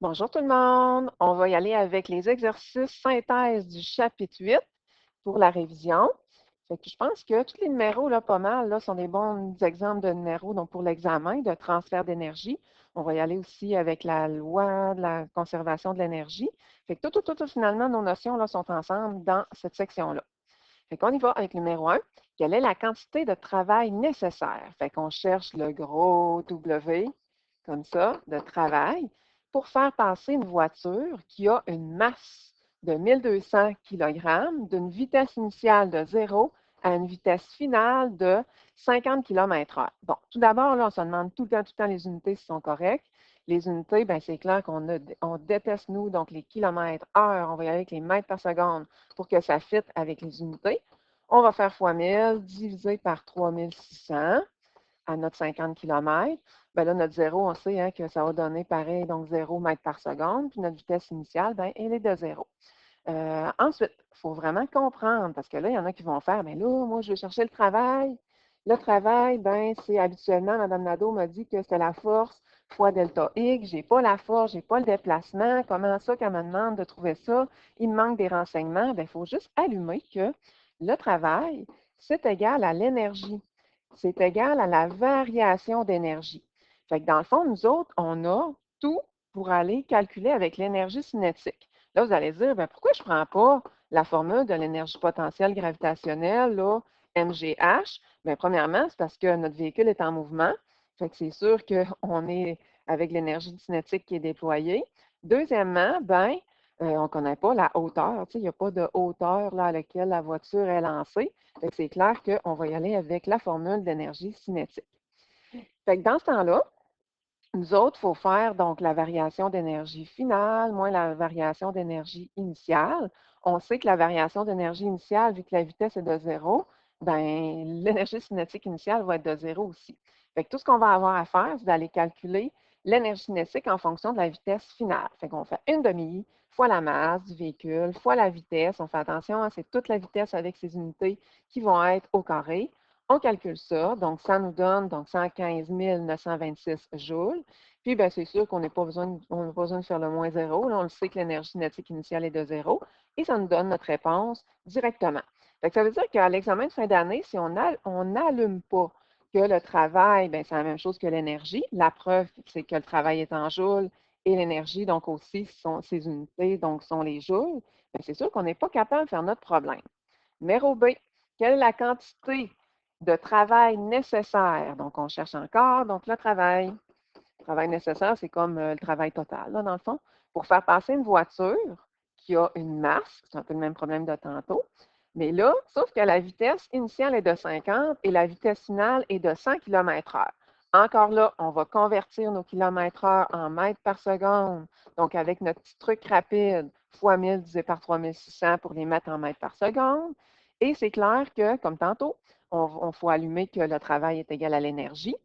Bonjour tout le monde. On va y aller avec les exercices synthèse du chapitre 8 pour la révision. Fait que je pense que tous les numéros, là, pas mal, là, sont des bons exemples de numéros donc pour l'examen de transfert d'énergie. On va y aller aussi avec la loi de la conservation de l'énergie. Fait que tout, finalement, nos notions là, sont ensemble dans cette section-là. Fait qu'on y va avec le numéro 1. Quelle est la quantité de travail nécessaire? Fait qu'on cherche le gros W, comme ça, de travail, pour faire passer une voiture qui a une masse de 1200 kg, d'une vitesse initiale de 0 à une vitesse finale de 50 km/h. Bon, tout d'abord, là, on se demande tout le temps les unités si sont correctes. Les unités, bien, c'est clair on déteste, nous, donc les kilomètres heure. On va y aller avec les mètres par seconde pour que ça fitte avec les unités. On va faire fois 1000 divisé par 3600 à notre 50 km. Bien là, notre zéro, on sait hein, que ça va donner pareil, donc 0 mètres par seconde. Puis notre vitesse initiale, bien, elle est de 0. Ensuite, il faut vraiment comprendre, parce que là, il y en a qui vont faire, mais là, moi, je vais chercher le travail. Le travail, ben, c'est habituellement, Mme Nadeau m'a dit que c'est la force fois delta X. Je n'ai pas la force, je n'ai pas le déplacement. Comment ça qu'elle me demande de trouver ça? Il me manque des renseignements. Bien, il faut juste allumer que le travail, c'est égal à l'énergie. C'est égal à la variation d'énergie. Fait que dans le fond, nous autres, on a tout pour aller calculer avec l'énergie cinétique. Là, vous allez dire, ben, pourquoi je ne prends pas la formule de l'énergie potentielle gravitationnelle, là, MGH? Bien, premièrement, c'est parce que notre véhicule est en mouvement. Fait que c'est sûr qu'on est avec l'énergie cinétique qui est déployée. Deuxièmement, ben, on ne connaît pas la hauteur. Il n'y a pas de hauteur là, à laquelle la voiture est lancée. Fait que c'est clair qu'on va y aller avec la formule d'énergie cinétique. Fait que dans ce temps-là, nous autres, il faut faire donc la variation d'énergie finale moins la variation d'énergie initiale. On sait que la variation d'énergie initiale, vu que la vitesse est de 0, ben, l'énergie cinétique initiale va être de 0 aussi. Fait que tout ce qu'on va avoir à faire, c'est d'aller calculer l'énergie cinétique en fonction de la vitesse finale. Fait qu'on fait une demi fois la masse du véhicule, fois la vitesse. On fait attention, hein, c'est toute la vitesse avec ces unités qui vont être au carré. On calcule ça, donc ça nous donne donc 115 926 joules. Puis, bien, c'est sûr qu'on n'a pas besoin, n'a pas besoin de faire le moins zéro. Là, on le sait que l'énergie cinétique initiale est de 0 et ça nous donne notre réponse directement. Fait que ça veut dire qu'à l'examen de fin d'année, si on n'allume pas que le travail, bien, c'est la même chose que l'énergie. La preuve, c'est que le travail est en joules et l'énergie, donc aussi, sont ces unités, donc sont les joules. Bien, c'est sûr qu'on n'est pas capable de faire notre problème. Numéro B, quelle est la quantité de travail nécessaire? Donc, on cherche encore, donc le travail. Le travail nécessaire, c'est comme le travail total, là, dans le fond, pour faire passer une voiture qui a une masse, c'est un peu le même problème de tantôt, mais là, sauf que la vitesse initiale est de 50 et la vitesse finale est de 100 km/h. Encore là, on va convertir nos kilomètres-heure en mètres par seconde. Donc, avec notre petit truc rapide, fois 1000 divisé par 3600 pour les mettre en mètres par seconde. Et c'est clair que, comme tantôt, on faut allumer que le travail est égal à l'énergie.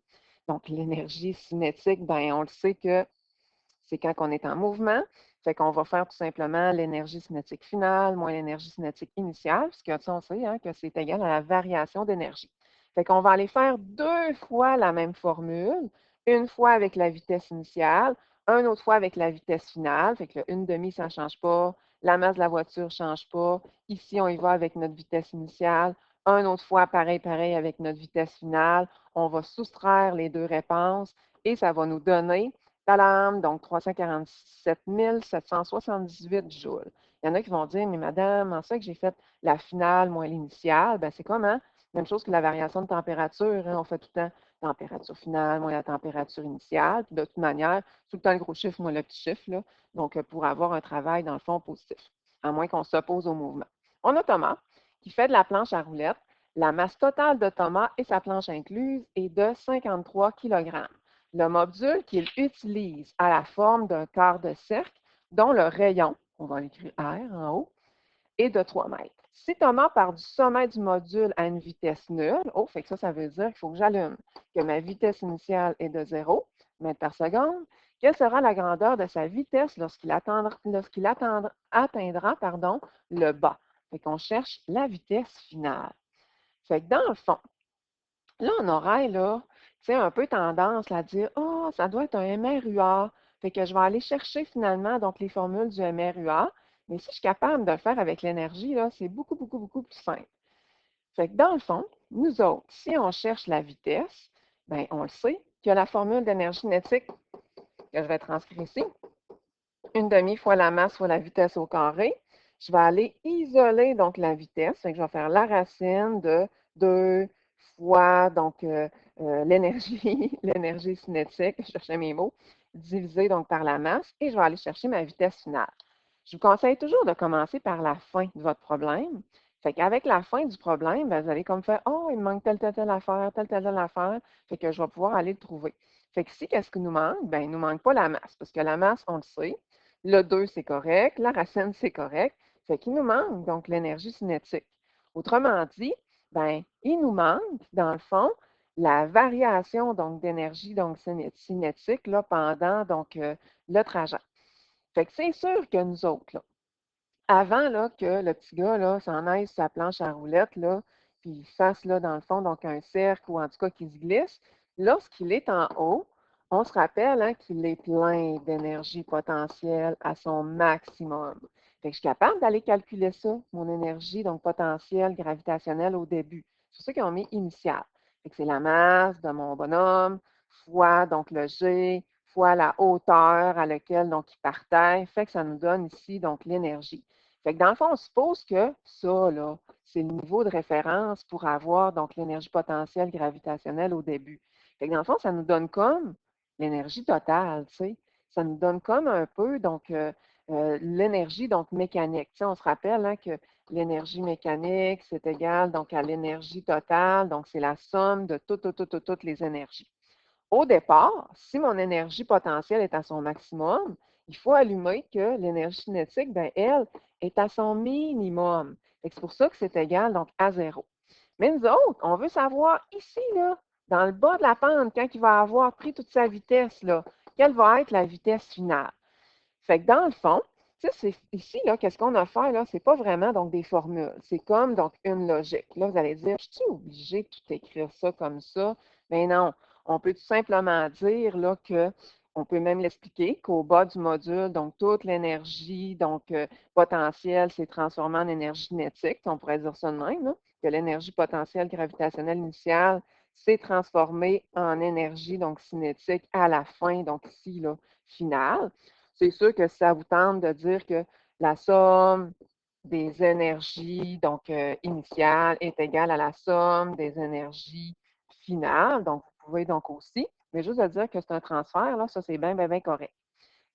Donc, l'énergie cinétique, ben, on le sait que c'est quand on est en mouvement. Fait qu'on va faire tout simplement l'énergie cinétique finale moins l'énergie cinétique initiale, puisque ça, on sait hein, que c'est égal à la variation d'énergie. Fait qu'on va aller faire 2 fois la même formule, une fois avec la vitesse initiale, une autre fois avec la vitesse finale. Fait que le 1/2, ça ne change pas. La masse de la voiture ne change pas. Ici, on y va avec notre vitesse initiale. Une autre fois, pareil, avec notre vitesse finale. On va soustraire les deux réponses et ça va nous donner tadam, donc 347 778 joules. Il y en a qui vont dire, mais madame, en ça que j'ai fait la finale moins l'initiale, ben c'est comment? Même chose que la variation de température, hein, on fait tout le temps température finale moins la température initiale. Puis de toute manière, tout le temps le gros chiffre moins le petit chiffre, là. Donc, pour avoir un travail, dans le fond, positif, à moins qu'on s'oppose au mouvement. On a Thomas qui fait de la planche à roulettes. La masse totale de Thomas et sa planche incluse est de 53 kg. Le module qu'il utilise a la forme d'un quart de cercle dont le rayon, on va l'écrire R en haut, est de 3 mètres. Si Thomas part du sommet du module à une vitesse nulle, oh, fait que ça veut dire qu'il faut que j'allume que ma vitesse initiale est de 0 mètres par seconde. Quelle sera la grandeur de sa vitesse atteindra le bas? Fait qu'on cherche la vitesse finale. Fait que dans le fond, là, on aurait, là, tu sais, un peu tendance à dire, ah, ça doit être un MRUA. Fait que je vais aller chercher finalement donc les formules du MRUA. Mais si je suis capable de le faire avec l'énergie, là, c'est beaucoup, beaucoup, beaucoup plus simple. Fait que dans le fond, nous autres, si on cherche la vitesse, bien, on le sait, qu'il y a la formule d'énergie cinétique que je vais transcrire ici. 1/2 fois la masse fois la vitesse au carré. Je vais aller isoler donc la vitesse. Fait que je vais faire la racine de 2 fois donc l'énergie, l'énergie cinétique, je cherchais mes mots, divisé donc par la masse, et je vais aller chercher ma vitesse finale. Je vous conseille toujours de commencer par la fin de votre problème. Fait qu'avec la fin du problème, ben, vous allez comme faire oh, il me manque telle affaire, telle affaire. Fait que je vais pouvoir aller le trouver. Fait que ici, qu'est-ce qui nous manque? Ben, il ne nous manque pas la masse, parce que la masse, on le sait. Le 2, c'est correct. La racine, c'est correct. Fait qu'il nous manque donc l'énergie cinétique. Autrement dit, ben, il nous manque, dans le fond, la variation donc d'énergie donc cinétique là, pendant donc, le trajet. Fait que c'est sûr que nous autres, là, avant là, que le petit gars là, s'en aille sur sa planche à roulettes, là, puis il fasse là, dans le fond donc un cercle ou en tout cas qu'il se glisse, lorsqu'il est en haut, on se rappelle hein, qu'il est plein d'énergie potentielle à son maximum. Fait que je suis capable d'aller calculer ça, mon énergie donc potentielle gravitationnelle au début. C'est pour ça qu'ils ont mis initial. Fait que c'est la masse de mon bonhomme fois donc le G fois la hauteur à laquelle donc il partait. Fait que ça nous donne ici donc l'énergie. Fait que dans le fond, on suppose que ça, là, c'est le niveau de référence pour avoir donc l'énergie potentielle gravitationnelle au début. Fait que dans le fond, ça nous donne comme l'énergie totale, tu sais. Ça nous donne comme un peu donc l'énergie donc mécanique. Tu sais, on se rappelle hein, que l'énergie mécanique, c'est égal donc à l'énergie totale, donc c'est la somme de toutes les énergies. Au départ, si mon énergie potentielle est à son maximum, il faut allumer que l'énergie cinétique, ben, elle, est à son minimum. C'est pour ça que c'est égal donc à zéro. Mais nous autres, on veut savoir ici, là, dans le bas de la pente, quand il va avoir pris toute sa vitesse, là, quelle va être la vitesse finale. Fait que dans le fond, ici, là, qu'est-ce qu'on a à faire, là? C'est pas vraiment donc des formules. C'est comme donc une logique. Là, vous allez dire, je suis obligé de tout écrire ça comme ça? Mais non, on peut tout simplement dire là, que on peut même l'expliquer qu'au bas du module, donc toute l'énergie donc potentielle s'est transformée en énergie cinétique. On pourrait dire ça de même, là, que l'énergie potentielle gravitationnelle initiale s'est transformée en énergie donc cinétique à la fin, donc ici, là, finale. C'est sûr que ça vous tente de dire que la somme des énergies donc initiales est égale à la somme des énergies finales. Donc, vous pouvez donc aussi, mais juste de dire que c'est un transfert, là, ça c'est bien, bien, bien correct.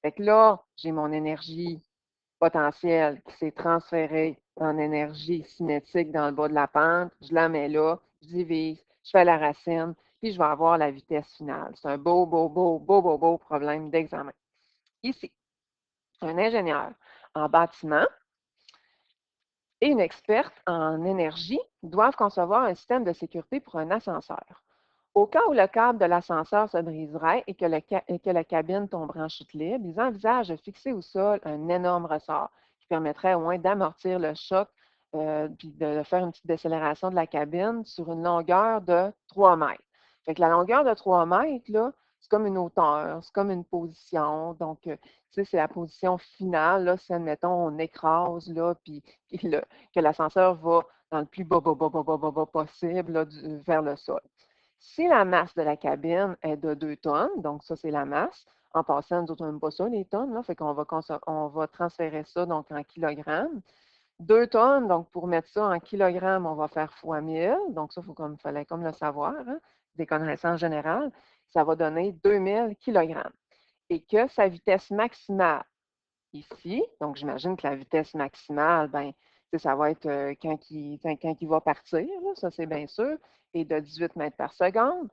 Fait que là, j'ai mon énergie potentielle qui s'est transférée en énergie cinétique dans le bas de la pente. Je la mets là, je divise, je fais la racine, puis je vais avoir la vitesse finale. C'est un beau problème d'examen. Ici, un ingénieur en bâtiment et une experte en énergie doivent concevoir un système de sécurité pour un ascenseur. Au cas où le câble de l'ascenseur se briserait et que la cabine tomberait en chute libre, ils envisagent de fixer au sol un énorme ressort qui permettrait au moins d'amortir le choc puis de faire une petite décélération de la cabine sur une longueur de 3 mètres. Fait que la longueur de 3 mètres, là, c'est comme une hauteur, c'est comme une position. Donc, tu sais, c'est la position finale. Là, si, admettons, on écrase, là, puis que l'ascenseur va dans le plus bas possible là, vers le sol. Si la masse de la cabine est de 2 tonnes, donc ça, c'est la masse. En passant, nous autres, on n'aime pas ça, les tonnes, là, fait qu'on va, on va transférer ça donc en kilogrammes. 2 tonnes, donc pour mettre ça en kilogrammes, on va faire fois 1000. Donc ça, il fallait comme le savoir, hein, des connaissances générales. Ça va donner 2000 kilogrammes. Et que sa vitesse maximale ici, donc j'imagine que la vitesse maximale, ben, ça va être quand il va partir, là, ça c'est bien sûr, et de 18 mètres par seconde.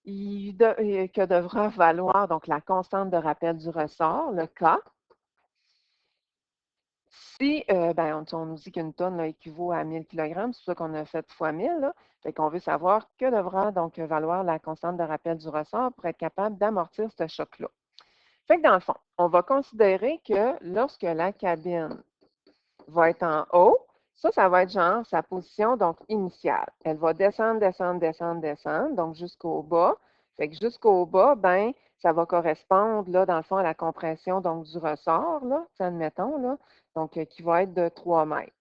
Que devra valoir donc la constante de rappel du ressort, le K. Si ben, on nous dit qu'une tonne là, équivaut à 1000 kg, c'est pour ça qu'on a fait fois 1000, là. Fait qu'on veut savoir que devra donc valoir la constante de rappel du ressort pour être capable d'amortir ce choc-là. Fait que dans le fond, on va considérer que lorsque la cabine va être en haut, ça va être genre sa position donc initiale. Elle va descendre, donc jusqu'au bas. Fait que jusqu'au bas, ben, ça va correspondre, là, dans le fond, à la compression donc, du ressort, là, admettons, là, donc qui va être de 3 mètres.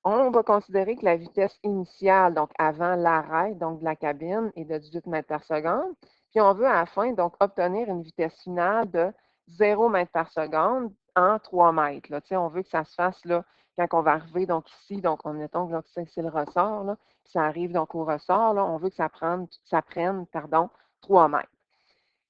On va considérer que la vitesse initiale, donc avant l'arrêt donc de la cabine, est de 18 mètres par seconde. Puis on veut à la fin donc obtenir une vitesse finale de 0 mètres par seconde en 3 mètres. Là. Tu sais, on veut que ça se fasse là, quand on va arriver donc ici, donc on mettons que c'est le ressort, là, puis ça arrive donc au ressort, là, on veut que ça prenne 3 mètres.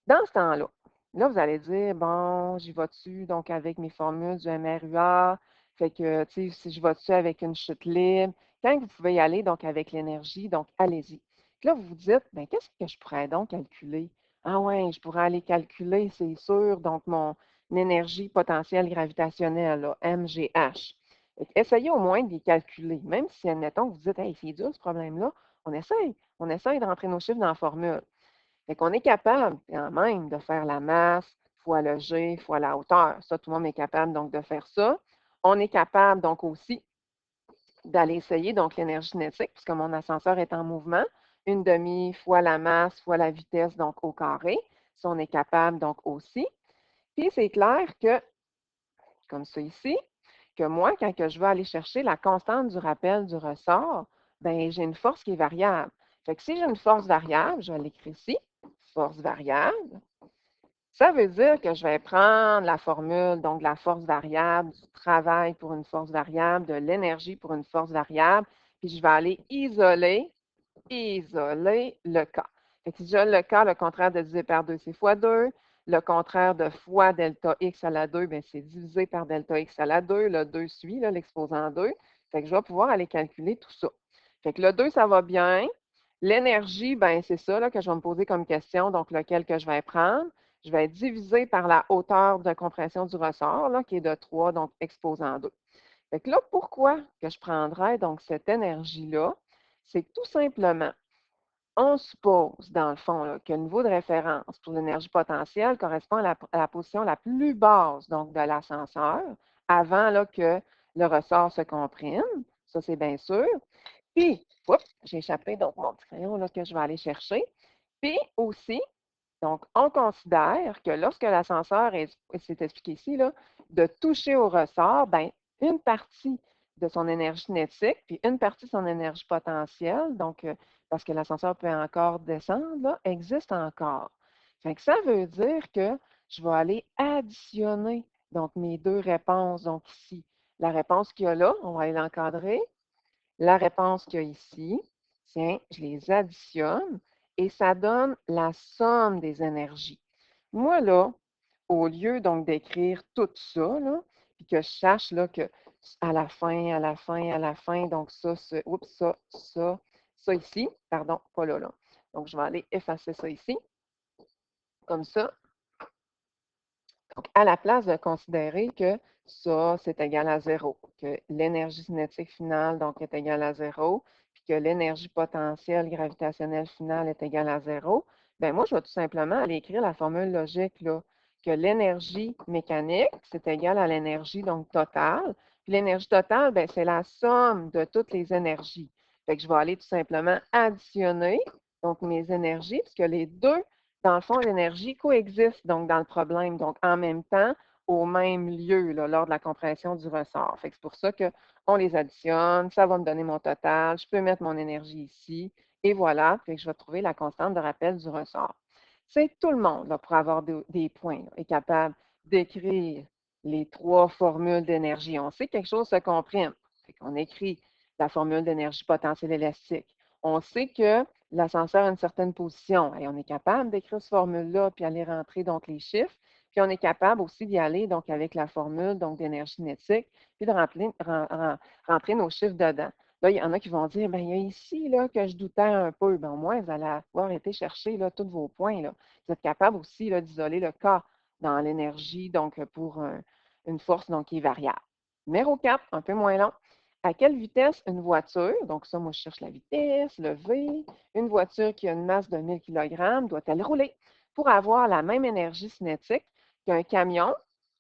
Dans ce temps-là, là, vous allez dire, bon, j'y vais-tu donc avec mes formules du MRUA? Fait que, tu sais, si je vais-tu avec une chute libre? Quand vous pouvez y aller donc avec l'énergie, donc allez-y. Puis là, vous vous dites, bien, qu'est-ce que je pourrais donc calculer? Ah ouais, je pourrais aller calculer, c'est sûr, donc mon énergie potentielle gravitationnelle, là, MGH. Fait que essayez au moins de les calculer. Même si, admettons, vous dites, hey, c'est dur ce problème-là, on essaye de rentrer nos chiffres dans la formule. Fait qu'on est capable quand même de faire la masse fois le G fois la hauteur. Ça, tout le monde est capable donc de faire ça. On est capable donc aussi d'aller essayer donc l'énergie cinétique, puisque mon ascenseur est en mouvement, une demi fois la masse fois la vitesse donc au carré. Ça, on est capable donc aussi. Puis c'est clair que, comme ça ici, que moi, quand que je vais aller chercher la constante du rappel du ressort, ben j'ai une force qui est variable. Fait que si j'ai une force variable, je vais l'écrire ici, force variable. Ça veut dire que je vais prendre la formule, donc la force variable, du travail pour une force variable, de l'énergie pour une force variable, puis je vais aller isoler le K. Fait que si je le K, le contraire de diviser par 2, c'est fois 2. Le contraire de fois delta x à la 2, bien, c'est divisé par delta x à la 2. Le 2 suit, l'exposant 2. Fait que je vais pouvoir aller calculer tout ça. Fait que le 2, ça va bien. L'énergie, ben c'est ça là, que je vais me poser comme question, donc lequel que je vais prendre. Je vais diviser par la hauteur de compression du ressort, là, qui est de 3, donc exposant 2. Fait que là, pourquoi que je prendrais donc cette énergie-là? C'est tout simplement, on suppose, dans le fond, là, que le niveau de référence pour l'énergie potentielle correspond à la position la plus basse donc, de l'ascenseur, avant là, que le ressort se comprime. Ça, c'est bien sûr. Puis, oups, j'ai échappé donc mon petit crayon là, que je vais aller chercher. Puis aussi, donc, on considère que lorsque l'ascenseur est, c'est expliqué ici, là, de toucher au ressort, ben, une partie de son énergie cinétique, puis une partie de son énergie potentielle, donc parce que l'ascenseur peut encore descendre, là, existe encore. Fait que ça veut dire que je vais aller additionner donc mes deux réponses. Donc ici, la réponse qu'il y a là, on va aller l'encadrer. La réponse qu'il y a ici, tiens, je les additionne et ça donne la somme des énergies. Moi, là, au lieu donc d'écrire tout ça, là, puis que je sache là, que à la fin, à la fin, à la fin, donc ça, oups, ça ici, pardon, pas là, là. Donc, je vais aller effacer ça ici, comme ça. Donc, à la place de considérer que ça, c'est égal à 0, que l'énergie cinétique finale, donc, est égale à 0, puis que l'énergie potentielle gravitationnelle finale est égale à 0, bien, moi, je vais tout simplement aller écrire la formule logique, là, que l'énergie mécanique, c'est égal à l'énergie, donc, totale. Puis l'énergie totale, bien, c'est la somme de toutes les énergies. Fait que je vais aller tout simplement additionner, donc, mes énergies, puisque les deux dans le fond, l'énergie coexiste donc dans le problème, donc en même temps, au même lieu là, lors de la compression du ressort. Fait que c'est pour ça qu'on les additionne, ça va me donner mon total, je peux mettre mon énergie ici, et voilà, fait que je vais trouver la constante de rappel du ressort. C'est tout le monde, là, pour avoir des points, là, est capable d'écrire les trois formules d'énergie. On sait que quelque chose se comprime. Fait qu'on écrit la formule d'énergie potentielle élastique. On sait que l'ascenseur a une certaine position. Et on est capable d'écrire cette formule-là, puis aller rentrer donc les chiffres. Puis on est capable aussi d'y aller donc avec la formule donc d'énergie cinétique, puis de rentrer nos chiffres dedans. Là, il y en a qui vont dire, bien, il y a ici là, que je doutais un peu. Bien, au moins, vous allez avoir été chercher là, tous vos points. Là. Vous êtes capable aussi là, d'isoler le K dans l'énergie, donc pour une force donc, qui est variable. Numéro 4, un peu moins long. À quelle vitesse une voiture, donc ça, moi, je cherche la vitesse, le V, une voiture qui a une masse de 1000 kg doit-elle rouler pour avoir la même énergie cinétique qu'un camion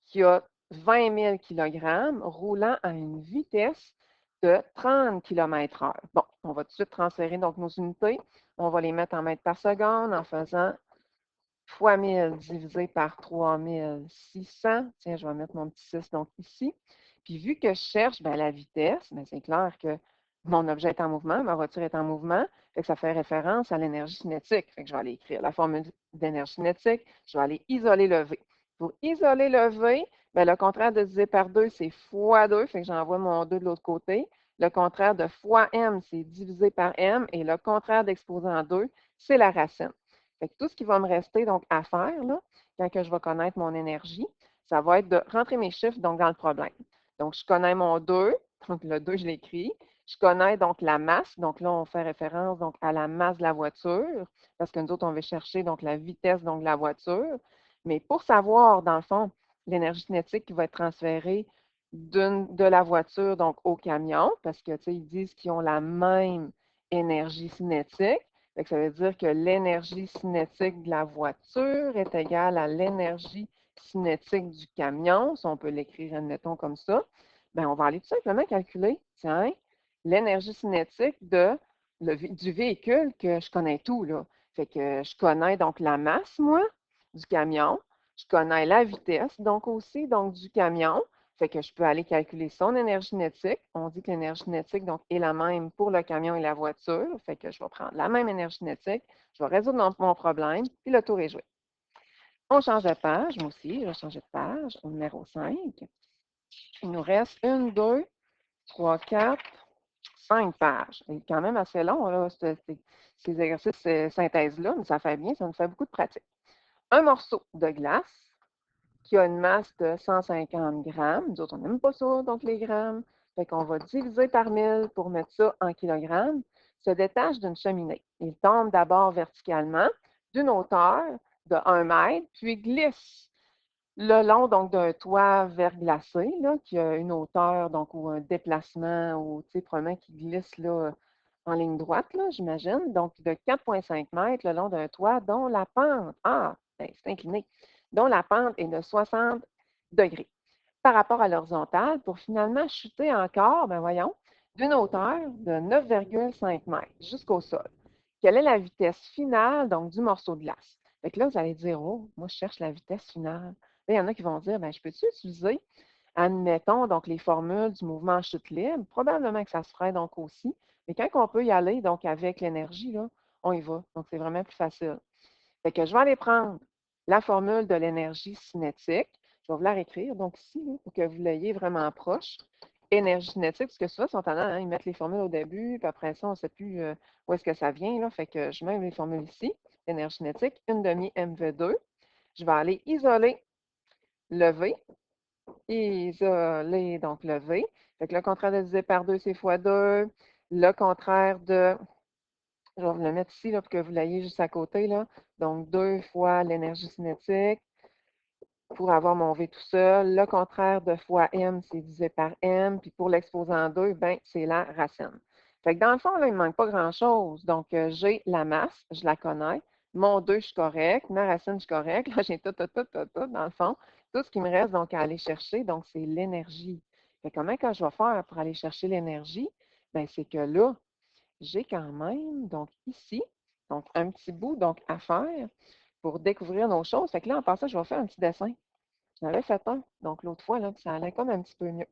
qui a 20 000 kg roulant à une vitesse de 30 km/h. Bon, on va tout de suite transférer donc nos unités. On va les mettre en mètres par seconde en faisant fois 1000 divisé par 3600. Tiens, je vais mettre mon petit 6 donc ici. Puis vu que je cherche la vitesse, c'est clair que mon objet est en mouvement, ma voiture est en mouvement, fait que ça fait référence à l'énergie cinétique. Fait que je vais aller écrire la formule d'énergie cinétique, je vais aller isoler le V. Pour isoler le V, le contraire de diviser par 2, c'est fois 2, fait que j'envoie mon 2 de l'autre côté. Le contraire de fois M, c'est divisé par M, et le contraire d'exposant 2, c'est la racine. Fait que tout ce qui va me rester donc à faire, là, quand que je vais connaître mon énergie, ça va être de rentrer mes chiffres donc, dans le problème. Donc, je connais mon 2, donc le 2, je l'écris. Je connais donc la masse, donc là, on fait référence donc, à la masse de la voiture, parce que nous autres, on veut chercher donc la vitesse donc, de la voiture. Mais pour savoir, dans le fond, l'énergie cinétique qui va être transférée de la voiture donc au camion, parce que ils disent qu'ils ont la même énergie cinétique. Fait que ça veut dire que l'énergie cinétique de la voiture est égale à l'énergie cinétique du camion. Si on peut l'écrire, admettons, comme ça. On va aller tout simplement calculer, tiens, l'énergie cinétique du véhicule que je connais tout, là. Fait que je connais donc la masse, moi, du camion. Je connais la vitesse, donc aussi, donc du camion. Fait que je peux aller calculer son énergie cinétique. On dit que l'énergie cinétique donc, est la même pour le camion et la voiture. Fait que je vais prendre la même énergie cinétique, je vais résoudre mon problème, puis le tour est joué. On change de page, moi aussi, je vais changer de page au numéro 5. Il nous reste 1, 2, 3, 4, 5 pages. C'est quand même assez long, là, ces exercices synthèse-là, mais ça fait bien, ça nous fait beaucoup de pratique. Un morceau de glace qui a une masse de 150 grammes. Nous autres, on n'aime pas ça, donc les grammes. Fait qu'on va diviser par 1000 pour mettre ça en kilogrammes. Se détache d'une cheminée. Il tombe d'abord verticalement d'une hauteur de 1 mètre, puis glisse le long donc d'un toit verglacé, là, qui a une hauteur donc, ou un déplacement, ou probablement qui glisse là, en ligne droite, là, j'imagine, donc de 4,5 mètres le long d'un toit dont la pente, c'est incliné, dont la pente est de 60 degrés par rapport à l'horizontale pour finalement chuter encore, voyons, d'une hauteur de 9,5 mètres jusqu'au sol. Quelle est la vitesse finale donc, du morceau de glace? Fait que là, vous allez dire, oh, moi, je cherche la vitesse finale. Là, il y en a qui vont dire, je peux-tu utiliser, admettons, donc les formules du mouvement chute libre? Probablement que ça se ferait donc aussi. Mais quand on peut y aller, donc avec l'énergie, là, on y va. Donc, c'est vraiment plus facile. Fait que je vais aller prendre la formule de l'énergie cinétique. Je vais vous la réécrire, donc ici, là, pour que vous l'ayez vraiment proche. Énergie cinétique, parce que souvent, ils sont tendance, ils mettent les formules au début, puis après ça, on ne sait plus où est-ce que ça vient. Là. Fait que je mets les formules ici. Énergie cinétique, 1/2 MV2. Je vais aller isoler le V. Isoler, donc le V. Fait que le contraire de diviser par 2, c'est fois 2. Le contraire de je vais vous le mettre ici là, pour que vous l'ayez juste à côté. Là. Donc, 2 fois l'énergie cinétique pour avoir mon V tout seul. Le contraire de fois M, c'est divisé par M. Puis pour l'exposant 2, c'est la racine. Fait que dans le fond, là, il ne manque pas grand-chose. Donc, j'ai la masse, je la connais. Mon 2, je suis correct. Ma racine, je suis correct. Là, j'ai tout, dans le fond. Tout ce qui me reste donc à aller chercher, donc c'est l'énergie. Fait que comment que je vais faire pour aller chercher l'énergie? C'est que là, j'ai quand même, donc ici, donc un petit bout donc, à faire pour découvrir nos choses. Fait que là, en passant, je vais faire un petit dessin. J'en avais fait un, donc l'autre fois, là, puis ça allait comme un petit peu mieux.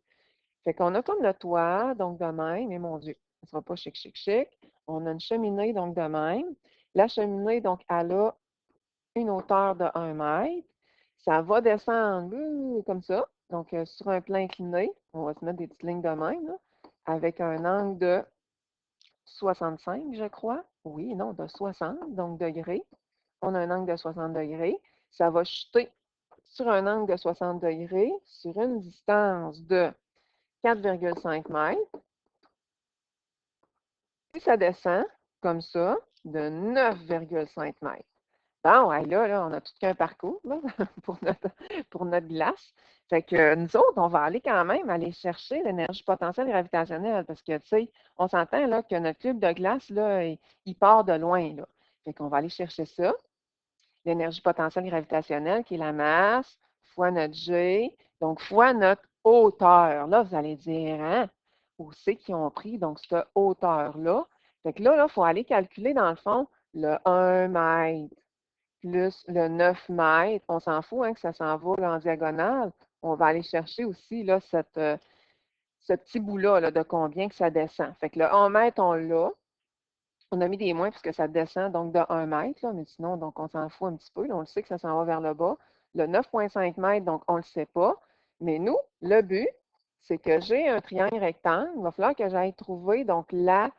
Fait qu'on a comme le toit, donc de même, mais mon Dieu, ça ne sera pas chic, chic, chic. On a une cheminée, donc de même. La cheminée, donc, elle a une hauteur de 1 mètre. Ça va descendre comme ça. Donc, sur un plan incliné, on va se mettre des petites lignes de même, là, avec un angle de 65, je crois. Oui, non, de 60, donc degrés. On a un angle de 60 degrés. Ça va chuter sur un angle de 60 degrés sur une distance de 4,5 mètres. Et ça descend comme ça de 9,5 mètres. Bon, hey, là, on a tout qu'un parcours là, pour notre glace. Fait que nous autres, on va aller quand même aller chercher l'énergie potentielle gravitationnelle parce que, tu sais, on s'entend là que notre cube de glace, là, il part de loin, là. Fait qu'on va aller chercher ça, l'énergie potentielle gravitationnelle qui est la masse fois notre G, donc fois notre hauteur. Là, vous allez dire, hein, où c'est qu'ils ont pris donc cette hauteur-là? Fait que là, il faut aller calculer dans le fond le 1 mètre. plus le 9 mètres. On s'en fout hein, que ça s'en va là, en diagonale. On va aller chercher aussi là, ce petit bout-là là, de combien que ça descend. Fait que le 1 mètre, on l'a. On a mis des moins parce que ça descend donc de 1 mètre, là, mais sinon, donc on s'en fout un petit peu. Là, on le sait que ça s'en va vers le bas. Le 9,5 mètres, donc on ne le sait pas. Mais nous, le but, c'est que j'ai un triangle rectangle. Il va falloir que j'aille trouver donc la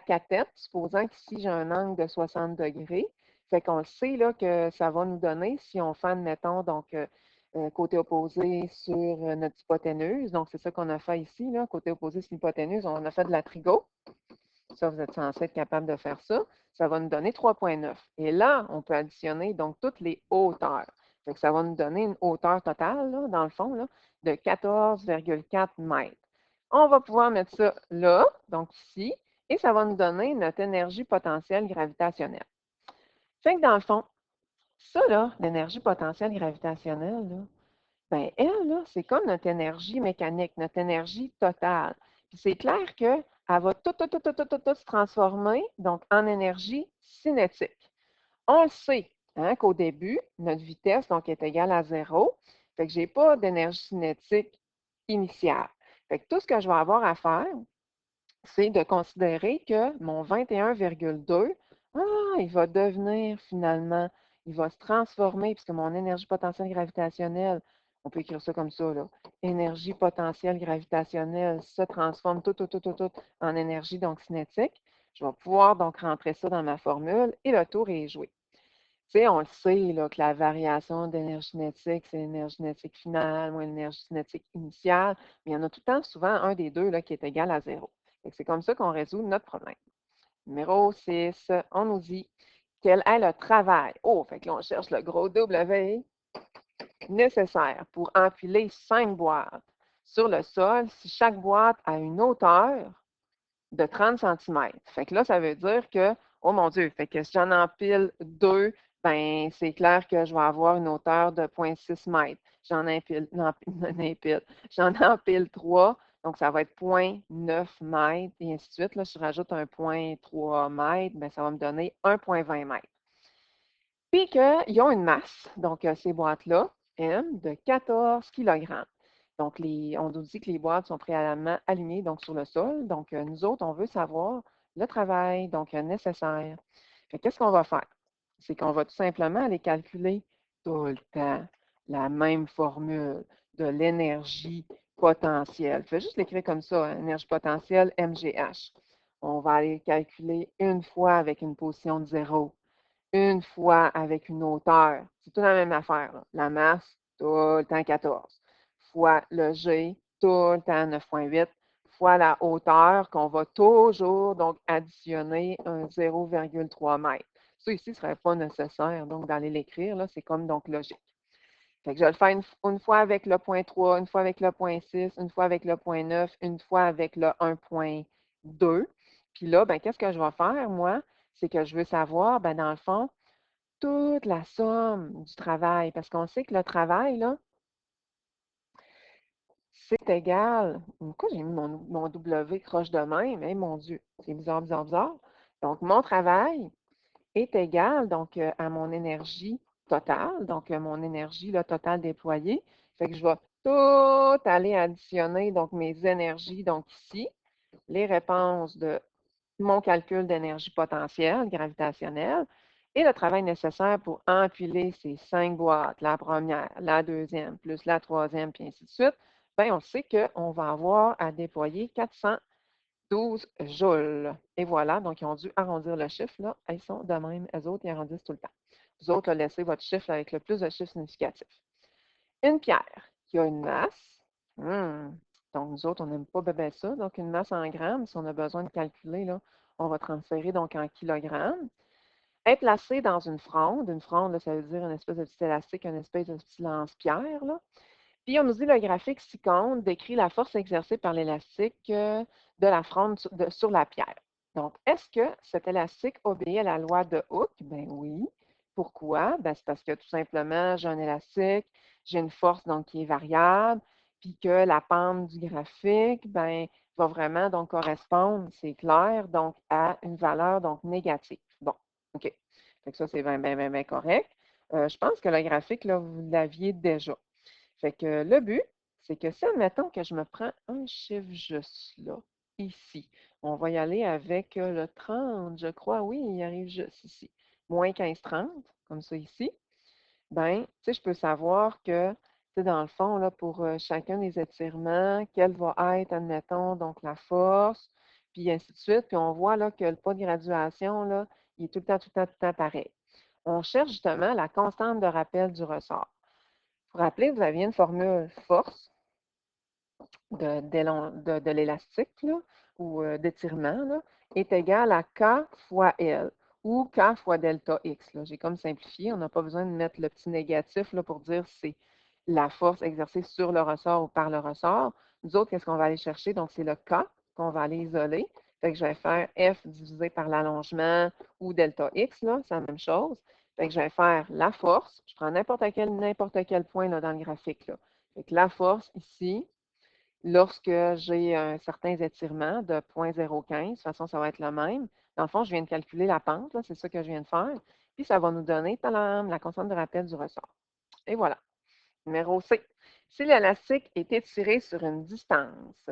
cathète, supposant qu'ici j'ai un angle de 60 degrés. Fait qu'on le sait là, que ça va nous donner, si on fait, admettons, donc côté opposé sur notre hypoténuse. Donc, c'est ça qu'on a fait ici, là, côté opposé sur l'hypoténuse, on a fait de la trigo. Ça, vous êtes censé être capable de faire ça. Ça va nous donner 3,9. Et là, on peut additionner donc toutes les hauteurs. Fait que ça va nous donner une hauteur totale, là, dans le fond, là, de 14,4 mètres. On va pouvoir mettre ça là, donc ici, et ça va nous donner notre énergie potentielle gravitationnelle. Fait que dans le fond, ça, là, l'énergie potentielle gravitationnelle, là, ben, elle, là, c'est comme notre énergie mécanique, notre énergie totale. Puis c'est clair qu'elle va tout se transformer donc, en énergie cinétique. On le sait hein, qu'au début, notre vitesse donc, est égale à 0. Fait que je n'ai pas d'énergie cinétique initiale. Fait que tout ce que je vais avoir à faire, c'est de considérer que mon 21,2, il va devenir finalement, il va se transformer, puisque mon énergie potentielle gravitationnelle, on peut écrire ça comme ça, là, énergie potentielle gravitationnelle se transforme tout en énergie donc cinétique. Je vais pouvoir donc rentrer ça dans ma formule et le tour est joué. Tu sais, on le sait là, que la variation d'énergie cinétique, c'est l'énergie cinétique finale moins l'énergie cinétique initiale, mais il y en a tout le temps souvent un des deux là, qui est égal à 0. C'est comme ça qu'on résout notre problème. Numéro 6, on nous dit quel est le travail. Oh, fait que là, on cherche le gros W nécessaire pour empiler 5 boîtes sur le sol si chaque boîte a une hauteur de 30 centimètres. Fait que là, ça veut dire que, oh mon Dieu, fait que si j'en empile 2, ben c'est clair que je vais avoir une hauteur de 0,6 mètres. J'en empile 3, donc ça va être 0,9 mètres, et ainsi de suite. Là, si je rajoute un 0,3 mètres, ben, ça va me donner 1,20 mètres. Puis qu'ils ont une masse, donc ces boîtes-là, M, de 14 kg. Donc, on nous dit que les boîtes sont préalablement alignées donc, sur le sol. Donc, nous autres, on veut savoir le travail donc nécessaire. Qu'est-ce qu'on va faire? C'est qu'on va tout simplement aller calculer tout le temps la même formule de l'énergie potentielle. Je vais juste l'écrire comme ça, hein, énergie potentielle, MGH. On va aller calculer une fois avec une position de 0, une fois avec une hauteur. C'est tout la même affaire. Là. La masse, tout le temps 14. Fois le G, tout le temps 9,8. Fois la hauteur qu'on va toujours donc additionner un 0,3 mètres. Ça ici ne serait pas nécessaire donc d'aller l'écrire. C'est comme donc logique. Fait que je vais le faire une fois avec le point 3, une fois avec le point 6, une fois avec le point 9, une fois avec le 1,2. Puis là, ben, qu'est-ce que je vais faire, moi? C'est que je veux savoir, ben, dans le fond, toute la somme du travail. Parce qu'on sait que le travail, là, c'est égal. Pourquoi j'ai mis mon W croche de même? Eh, mon Dieu, c'est bizarre, bizarre, bizarre. Donc, mon travail est égal donc, à mon énergie totale, donc mon énergie là, totale déployée. Fait que je vais tout aller additionner donc mes énergies donc ici, les réponses de mon calcul d'énergie potentielle gravitationnelle et le travail nécessaire pour empiler ces 5 boîtes, la première, la deuxième, plus la troisième, puis ainsi de suite, bien, on sait qu'on va avoir à déployer 412 joules. Et voilà, donc ils ont dû arrondir le chiffre, là. Ils sont de même, eux autres, ils arrondissent tout le temps. Vous autres, laissez votre chiffre avec le plus de chiffres significatifs. Une pierre qui a une masse, donc nous autres, on n'aime pas bébé ça, donc une masse en grammes, si on a besoin de calculer, là, on va transférer donc en kilogrammes, est placée dans une fronde, là, ça veut dire une espèce de petit élastique, une espèce de petit lance-pierre, là. Puis on nous dit le graphique ci-contre décrit la force exercée par l'élastique de la fronde sur la pierre. Donc, est-ce que cet élastique obéit à la loi de Hooke? Ben oui. Pourquoi? Ben, c'est parce que tout simplement, j'ai un élastique, j'ai une force donc qui est variable, puis que la pente du graphique, ben, va vraiment donc correspondre, c'est clair, donc à une valeur donc négative. Bon, OK. Fait que ça, c'est bien, bien, bien, bien correct. Je pense que le graphique, là, vous l'aviez déjà. Fait que le but, c'est que si, admettons que je me prends un chiffre juste là, ici, on va y aller avec le 30, je crois. Oui, il arrive juste ici. Moins 15,30, comme ça ici. Ben, tu sais, je peux savoir que, tu sais, dans le fond, là, pour chacun des étirements, quelle va être, admettons, donc la force, puis ainsi de suite. Puis on voit là que le pas de graduation, là, il est tout le temps, tout le temps, tout le temps pareil. On cherche justement la constante de rappel du ressort. Pour rappeler, vous aviez une formule force de l'élastique là, ou d'étirement là, est égal à K fois L ou K fois delta X. Là. J'ai comme simplifié. On n'a pas besoin de mettre le petit négatif là, pour dire si c'est la force exercée sur le ressort ou par le ressort. Nous autres, qu'est-ce qu'on va aller chercher? Donc, c'est le K qu'on va aller isoler. Fait que je vais faire F divisé par l'allongement ou delta X, là, c'est la même chose. Fait que je vais faire la force. Je prends n'importe quel point là, dans le graphique. Là. Fait que la force ici, lorsque j'ai certains étirements de 0,015, de toute façon, ça va être le même. Dans le fond, je viens de calculer la pente, c'est ça que je viens de faire. Puis ça va nous donner tadam, la constante de rappel du ressort. Et voilà. Numéro C. Si l'élastique est étiré sur une distance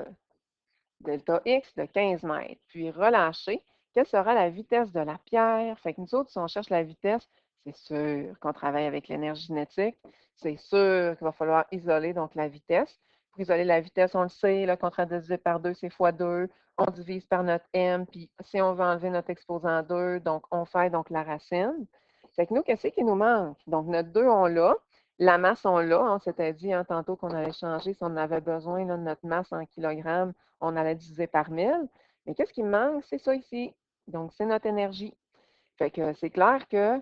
delta X de 15 mètres, puis relâché, quelle sera la vitesse de la pierre? Fait que nous autres, si on cherche la vitesse, c'est sûr qu'on travaille avec l'énergie cinétique. C'est sûr qu'il va falloir isoler donc la vitesse. Pour isoler la vitesse, on le sait, le contrat divisé par 2, c'est fois 2. On divise par notre M, puis si on veut enlever notre exposant 2, donc on fait donc la racine. Fait que nous, qu'est-ce qui nous manque? Donc notre 2, on l'a. La masse, on l'a. On s'était dit tantôt qu'on allait changer si on avait besoin là, de notre masse en kilogrammes, on allait diviser par 1000. Mais qu'est-ce qui me manque? C'est ça ici. Donc, c'est notre énergie. Fait que c'est clair que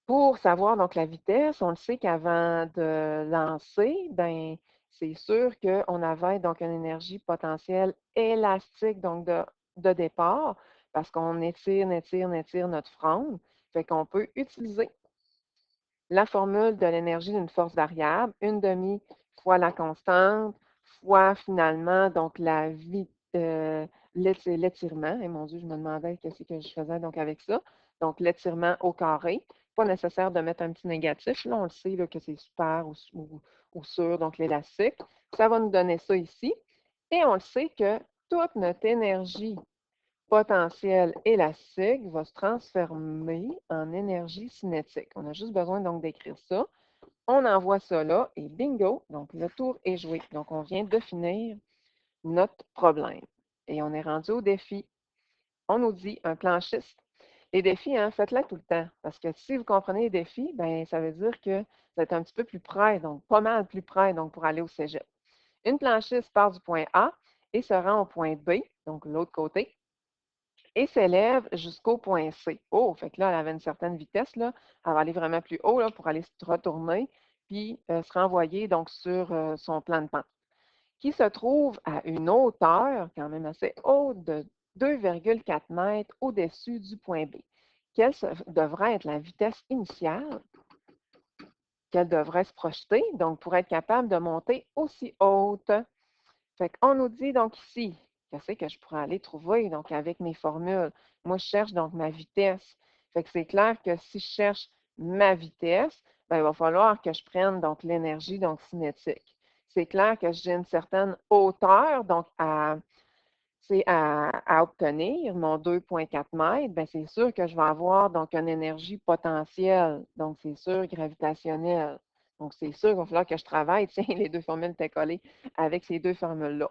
pour savoir donc la vitesse, on le sait qu'avant de lancer, ben c'est sûr qu'on avait donc une énergie potentielle élastique donc de départ parce qu'on étire notre fronde. Fait qu'on peut utiliser la formule de l'énergie d'une force variable, une demi fois la constante, fois finalement donc l'étirement. Et mon Dieu, je me demandais qu'est-ce que je faisais donc avec ça. Donc l'étirement au carré. Pas nécessaire de mettre un petit négatif. Là, on le sait là, que c'est super ou sur donc l'élastique. Ça va nous donner ça ici. Et on le sait que toute notre énergie potentiel élastique va se transformer en énergie cinétique. On a juste besoin donc d'écrire ça. On envoie ça là et bingo, donc le tour est joué. Donc, on vient de finir notre problème. Et on est rendu au défi. On nous dit un planchiste. Les défis, hein, faites-les tout le temps. Parce que si vous comprenez les défis, ben, ça veut dire que vous êtes un petit peu plus près, donc pas mal plus près donc, pour aller au cégep. Une planchiste part du point A et se rend au point B, donc l'autre côté et s'élève jusqu'au point C. Oh, fait que là, elle avait une certaine vitesse, là. Elle va aller vraiment plus haut là, pour aller se retourner, puis se renvoyer donc sur son plan de pente, qui se trouve à une hauteur quand même assez haute de 2,4 mètres au-dessus du point B. Quelle devrait être la vitesse initiale qu'elle devrait se projeter, donc pour être capable de monter aussi haute? Fait qu'on nous dit donc ici, qu'est-ce que je pourrais aller trouver donc avec mes formules? Moi, je cherche donc ma vitesse. Fait que c'est clair que si je cherche ma vitesse, ben, il va falloir que je prenne donc l'énergie donc cinétique. C'est clair que j'ai une certaine hauteur donc à obtenir, mon 2,4 mètres, ben, c'est sûr que je vais avoir donc une énergie potentielle, donc c'est sûr gravitationnelle. Donc, c'est sûr qu'il va falloir que je travaille, tiens, les deux formules étaient collées avec ces deux formules-là.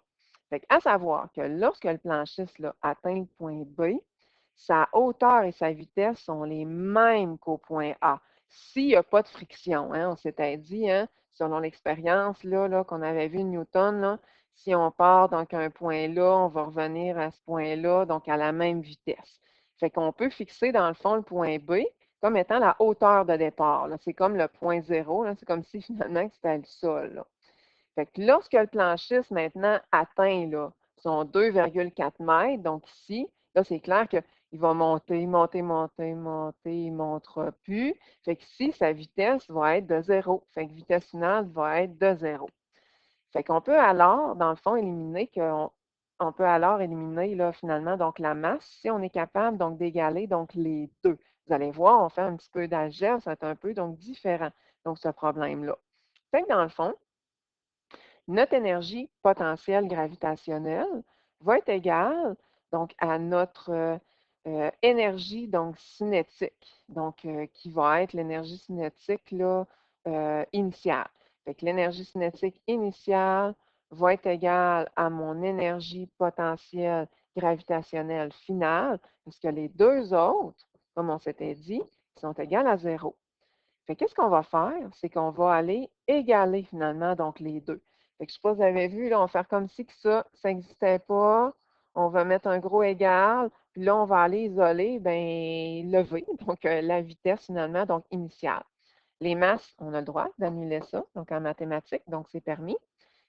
Fait à savoir que lorsque le planchiste là, atteint le point B, sa hauteur et sa vitesse sont les mêmes qu'au point A. S'il n'y a pas de friction, hein, on s'était dit, hein, selon l'expérience là, qu'on avait vu Newton, là, si on part donc à un point là, on va revenir à ce point-là, donc à la même vitesse. Fait qu'on peut fixer dans le fond le point B comme étant la hauteur de départ. C'est comme le point zéro, c'est comme si finalement c'était le sol. Là. Fait que lorsque le planchiste maintenant atteint là, son 2,4 mètres, donc ici, là, c'est clair qu'il va monter, monter, monter, monter, il ne montera plus. Fait que ici, sa vitesse va être de zéro. Fait que vitesse finale va être de zéro. Fait qu'on peut alors, dans le fond, on peut alors éliminer là, finalement donc la masse si on est capable donc d'égaler donc les deux. Vous allez voir, on fait un petit peu d'algèbre, ça va être un peu donc différent, donc ce problème-là. Fait que dans le fond, notre énergie potentielle gravitationnelle va être égale donc à notre énergie donc cinétique, donc qui va être l'énergie cinétique là, initiale. Fait que l'énergie cinétique initiale va être égale à mon énergie potentielle gravitationnelle finale, parce que les deux autres, comme on s'était dit, sont égales à zéro. Fait qu'est-ce qu'on va faire? C'est qu'on va aller égaler finalement donc les deux. Fait que je ne sais pas si vous avez vu, là, on va faire comme si que ça n'existait pas. On va mettre un gros égal, puis là, on va aller isoler, ben, le V, donc la vitesse finalement, donc initiale. Les masses, on a le droit d'annuler ça, donc en mathématiques, donc c'est permis.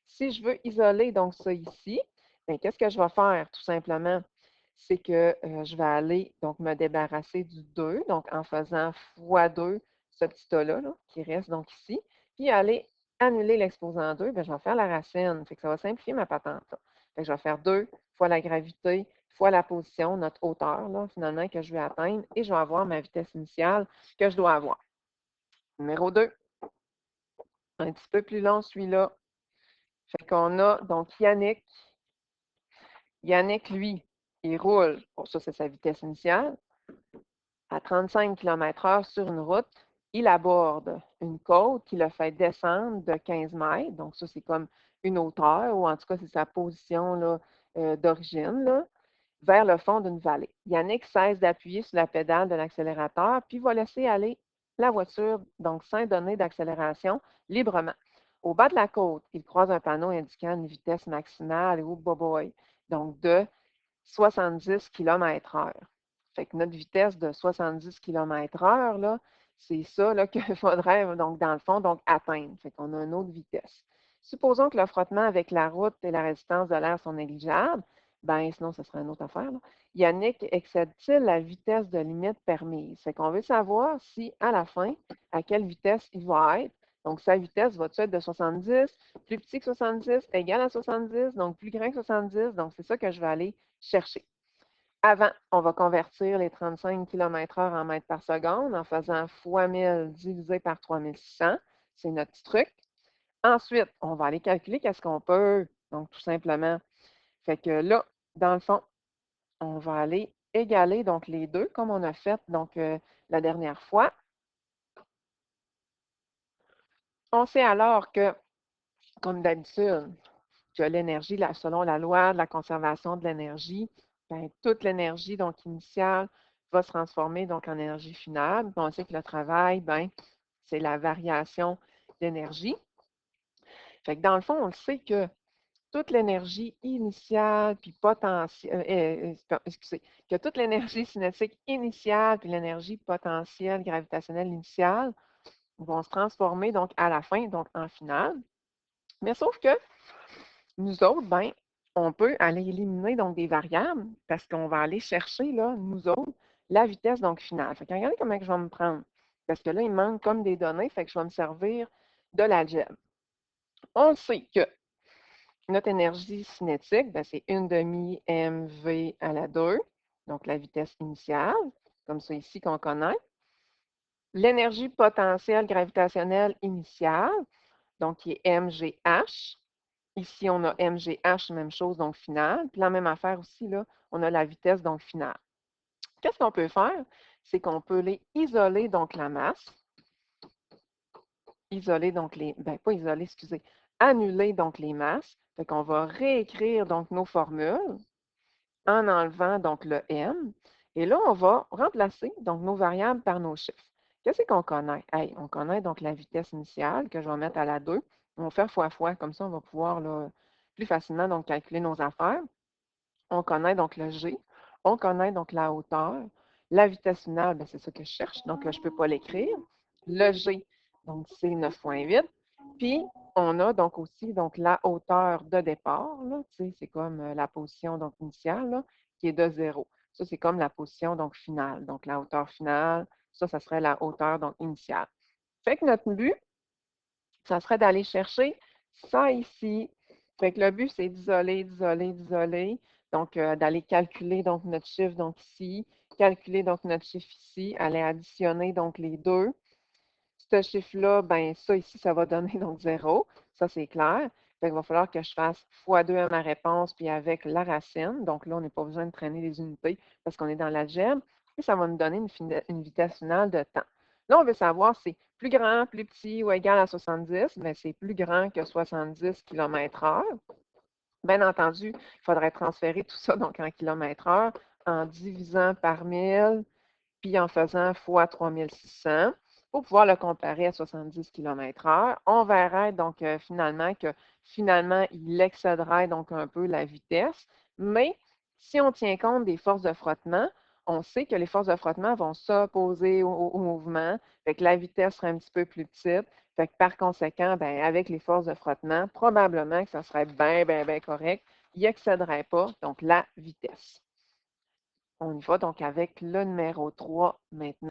Si je veux isoler donc ça ici, ben, qu'est-ce que je vais faire tout simplement? C'est que je vais aller donc me débarrasser du 2, donc en faisant fois 2 ce petit tas-là là, qui reste donc ici, puis aller annuler l'exposant 2, bien, je vais faire la racine. Fait que ça va simplifier ma patente. Là. Fait que je vais faire 2 fois la gravité fois la position, notre hauteur, là, finalement, que je vais atteindre, et je vais avoir ma vitesse initiale que je dois avoir. Numéro 2, un petit peu plus long celui-là. Fait qu'on a donc Yannick. Yannick, lui, il roule, bon, ça c'est sa vitesse initiale, à 35 km/h sur une route. Il aborde une côte qui le fait descendre de 15 mètres. Donc, ça, c'est comme une hauteur, ou en tout cas, c'est sa position là, d'origine, là, vers le fond d'une vallée. Yannick cesse d'appuyer sur la pédale de l'accélérateur, puis va laisser aller la voiture, donc sans donner d'accélération, librement. Au bas de la côte, il croise un panneau indiquant une vitesse maximale, oh boy, donc de 70 km/h. Fait que notre vitesse de 70 km/h, là, c'est ça là, qu'il faudrait, donc, dans le fond, donc, atteindre. Fait qu'on a une autre vitesse. Supposons que le frottement avec la route et la résistance de l'air sont négligeables, ben sinon, ce serait une autre affaire. Là. Yannick excède-t-il la vitesse de limite permise? C'est qu'on veut savoir si, à la fin, à quelle vitesse il va être. Donc, sa vitesse va-tu être de 70, plus petit que 70, égal à 70, donc plus grand que 70. Donc, c'est ça que je vais aller chercher. Avant, on va convertir les 35 km/h en mètres par seconde en faisant fois 1000 divisé par 3600. C'est notre petit truc. Ensuite, on va aller calculer qu'est-ce qu'on peut. Donc, tout simplement. Fait que là, dans le fond, on va aller égaler donc les deux comme on a fait donc la dernière fois. On sait alors que, comme d'habitude, que l'énergie, selon la loi de la conservation de l'énergie, ben, toute l'énergie donc initiale va se transformer donc en énergie finale. On sait que le travail, ben, c'est la variation d'énergie. Fait que dans le fond, on le sait que toute l'énergie initiale puis potentielle, excusez, que toute l'énergie cinétique initiale puis l'énergie potentielle gravitationnelle initiale vont se transformer donc à la fin, donc en finale. Mais sauf que nous autres, ben, on peut aller éliminer donc des variables parce qu'on va aller chercher, là, nous autres, la vitesse donc finale. Fait que regardez comment je vais me prendre. Parce que là, il manque comme des données, fait que je vais me servir de l'algèbre. On sait que notre énergie cinétique, ben, c'est 1/2 mv à la 2, donc la vitesse initiale, comme ça ici qu'on connaît. L'énergie potentielle gravitationnelle initiale, donc qui est mgh. Ici, on a mgh, même chose, donc finale. Puis la même affaire aussi, là, on a la vitesse, donc finale. Qu'est-ce qu'on peut faire? C'est qu'on peut les isoler, donc la masse. Isoler, donc pas isoler, excusez. Annuler, donc les masses. Fait qu'on va réécrire, donc nos formules en enlevant, donc le m. Et là, on va remplacer, donc nos variables par nos chiffres. Qu'est-ce qu'on connaît? Hey, on connaît, donc la vitesse initiale que je vais mettre à la 2. On va faire fois-fois, comme ça, on va pouvoir, là, plus facilement donc, calculer nos affaires. On connaît donc le G. On connaît donc la hauteur. La vitesse finale, ben, c'est ça que je cherche, donc je ne peux pas l'écrire. Le G, donc c'est 9,8. Puis, on a donc aussi donc, la hauteur de départ, là, c'est comme la position donc, initiale, là, qui est de 0. Ça, c'est comme la position donc, finale. Donc, la hauteur finale, ça serait la hauteur donc, initiale. Fait que notre but, ça serait d'aller chercher ça ici. Fait que le but, c'est d'isoler, d'isoler, d'isoler. Donc, d'aller calculer donc, notre chiffre donc ici, calculer donc notre chiffre ici, aller additionner donc les deux. Ce chiffre-là, ben ça ici, ça va donner donc 0. Ça, c'est clair. Fait qu'il va falloir que je fasse x2 à ma réponse, puis avec la racine. Donc là, on n'est pas besoin de traîner les unités parce qu'on est dans l'algèbre. Et ça va nous donner une vitesse finale de temps. Là, on veut savoir si c'est plus grand, plus petit ou égal à 70. Bien, c'est plus grand que 70 km/h. Bien entendu, il faudrait transférer tout ça donc en km/h en divisant par 1000 puis en faisant fois 3600 pour pouvoir le comparer à 70 km/h. On verrait donc finalement que il excéderait donc un peu la vitesse, mais si on tient compte des forces de frottement, on sait que les forces de frottement vont s'opposer au mouvement, fait que la vitesse serait un petit peu plus petite, fait que par conséquent, ben, avec les forces de frottement, probablement que ça serait bien correct. Il n'excéderait pas donc la vitesse. On y va donc avec le numéro 3 maintenant.